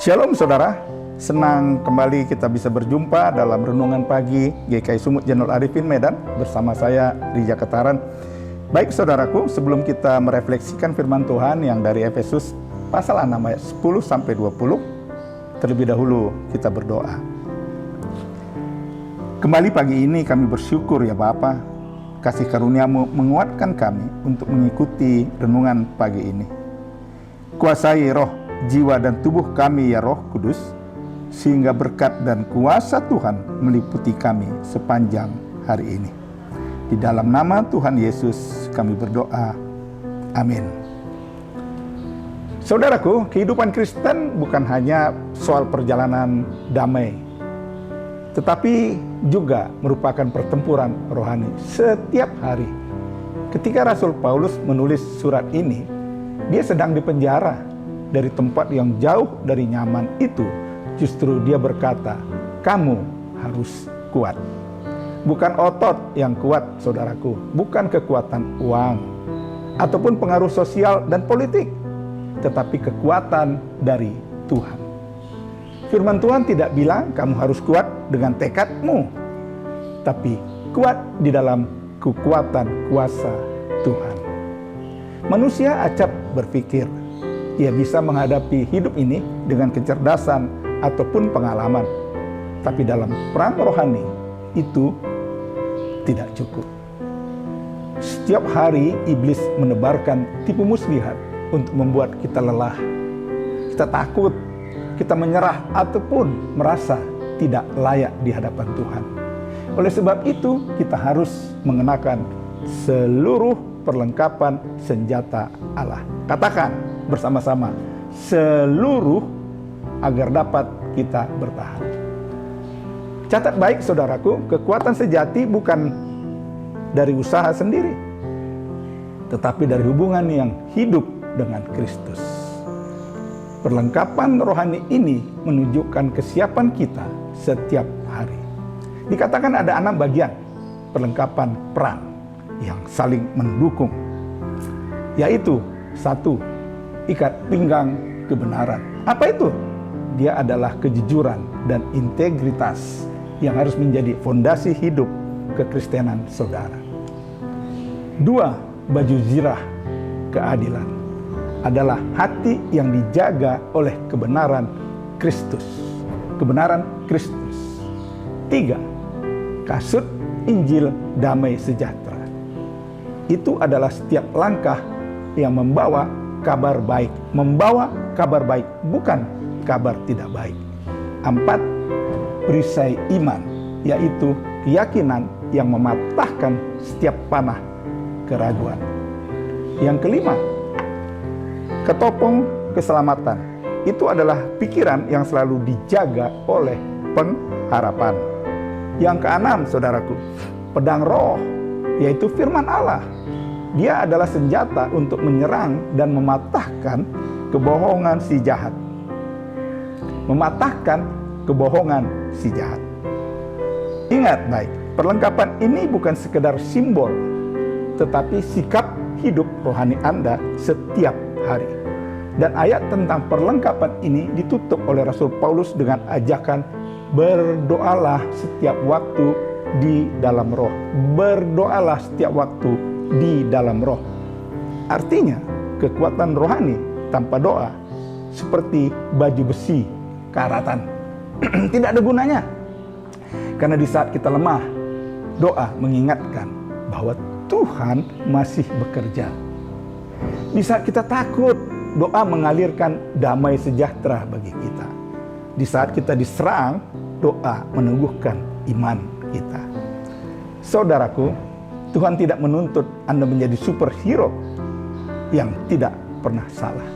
Shalom saudara, senang kembali kita bisa berjumpa dalam Renungan Pagi GKI Sumut Zainul Arifin Medan bersama saya Rija Ketaran. Baik saudaraku, sebelum kita merefleksikan firman Tuhan yang dari Efesus pasal 6 ayat 10-20, terlebih dahulu kita berdoa. Kembali pagi ini kami bersyukur ya Bapa, kasih karunia-Mu menguatkan kami untuk mengikuti renungan pagi ini. Kuasai roh, jiwa dan tubuh kami ya Roh Kudus, sehingga berkat dan kuasa Tuhan meliputi kami sepanjang hari ini. Di dalam nama Tuhan Yesus kami berdoa. Amin. Saudaraku, kehidupan Kristen bukan hanya soal perjalanan damai, tetapi juga merupakan pertempuran rohani setiap hari. Ketika Rasul Paulus menulis surat ini, dia sedang dipenjara dari tempat yang jauh dari nyaman itu. Justru dia berkata, kamu harus kuat. Bukan otot yang kuat saudaraku, bukan kekuatan uang ataupun pengaruh sosial dan politik, tetapi kekuatan dari Tuhan. Firman Tuhan tidak bilang kamu harus kuat dengan tekadmu, tapi kuat di dalam kekuatan kuasa Tuhan. Manusia acap berpikir ia bisa menghadapi hidup ini dengan kecerdasan ataupun pengalaman. Tapi dalam perang rohani itu tidak cukup. Setiap hari iblis menebarkan tipu muslihat untuk membuat kita lelah, kita takut, kita menyerah ataupun merasa tidak layak di hadapan Tuhan. Oleh sebab itu kita harus mengenakan seluruh perlengkapan senjata Allah. Katakan bersama-sama, seluruh, agar dapat kita bertahan. Catat baik saudaraku, kekuatan sejati bukan dari usaha sendiri, tetapi dari hubungan yang hidup dengan Kristus. Perlengkapan rohani ini menunjukkan kesiapan kita setiap hari. Dikatakan ada 6 bagian perlengkapan perang yang saling mendukung, yaitu 1. Ikat pinggang kebenaran. Apa itu? Dia adalah kejujuran dan integritas yang harus menjadi fondasi hidup kekristenan saudara. 2. Baju zirah keadilan adalah hati yang dijaga oleh kebenaran Kristus. Kebenaran Kristus. 3. Kasut Injil damai sejahtera. Itu adalah setiap langkah yang membawa kabar baik, bukan kabar tidak baik. 4. Perisai iman, yaitu keyakinan yang mematahkan setiap panah keraguan. Yang kelima, ketopong keselamatan. Itu adalah pikiran yang selalu dijaga oleh pengharapan. Yang keenam, saudaraku, pedang roh, yaitu firman Allah. Dia adalah senjata untuk menyerang dan mematahkan kebohongan si jahat. Mematahkan kebohongan si jahat. Ingat baik, perlengkapan ini bukan sekedar simbol, tetapi sikap hidup rohani Anda setiap hari. Dan ayat tentang perlengkapan ini ditutup oleh Rasul Paulus dengan ajakan berdoalah setiap waktu di dalam roh. Berdoalah setiap waktu di dalam roh. Artinya kekuatan rohani tanpa doa seperti baju besi karatan. Tidak ada gunanya. Karena di saat kita lemah, doa mengingatkan bahwa Tuhan masih bekerja. Di saat kita takut, doa mengalirkan damai sejahtera bagi kita. Di saat kita diserang, doa meneguhkan iman kita. Saudaraku, Tuhan tidak menuntut Anda menjadi superhero yang tidak pernah salah.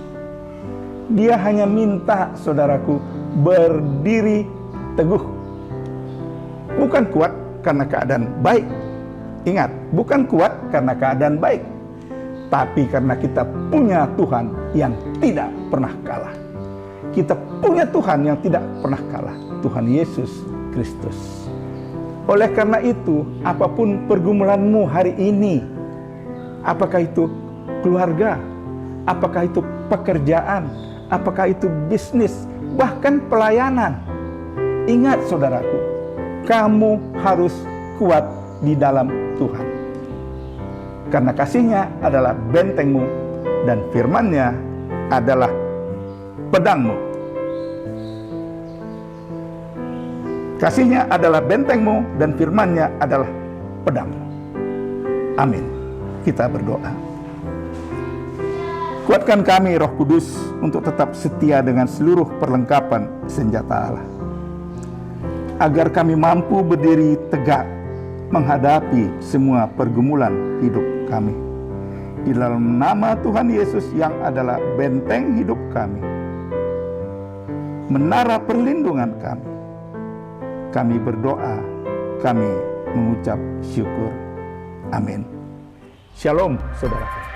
Dia hanya minta saudaraku berdiri teguh. Bukan kuat karena keadaan baik. Ingat, bukan kuat karena keadaan baik, tapi karena kita punya Tuhan yang tidak pernah kalah. Kita punya Tuhan yang tidak pernah kalah, Tuhan Yesus Kristus. Oleh karena itu, apapun pergumulanmu hari ini, apakah itu keluarga, apakah itu pekerjaan, apakah itu bisnis, bahkan pelayanan. Ingat saudaraku, kamu harus kuat di dalam Tuhan. Karena kasih-Nya adalah bentengmu dan firman-Nya adalah pedangmu. Kasih-Nya adalah bentengmu dan firman-Nya adalah pedangmu. Amin. Kita berdoa. Kuatkan kami Roh Kudus untuk tetap setia dengan seluruh perlengkapan senjata Allah, agar kami mampu berdiri tegak menghadapi semua pergumulan hidup kami. Di dalam nama Tuhan Yesus yang adalah benteng hidup kami, menara perlindungan kami berdoa, kami mengucap syukur. Amin. Shalom, saudara.